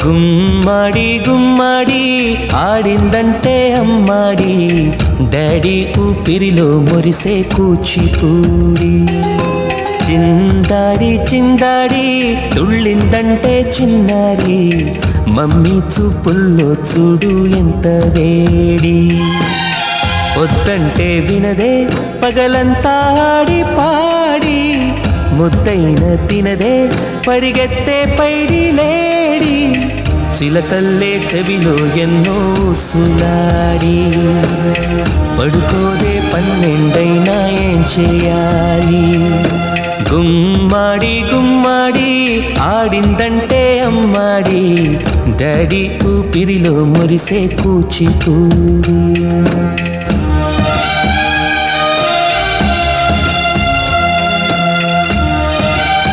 గుమ్మడి గుమ్మడి ఆడిందంటే అమ్మాడి, daddy ఊపిరిలో మురిసే కూచిపూడి. చిందాడి చిందాడి తుళ్ళిందంటే చిన్నారి, మమ్మీ చూపుల్లో చూడు ఎంత వేడి. వద్దంటే వినదే పగలంతా ఆడి పాడి, ముద్దైన తినదే పరిగెత్తే పైడి లేడి. చిలకల్లే చెవిలో ఎన్నో సులాడి, పడుకోదే పన్నెండైనా ఏం చేయాలి. గుమ్మాడి గుమ్మాడి ఆడిందంటే అమ్మాడి, డాడీ ఊపిరిలో మురిసే కూచిపూడి.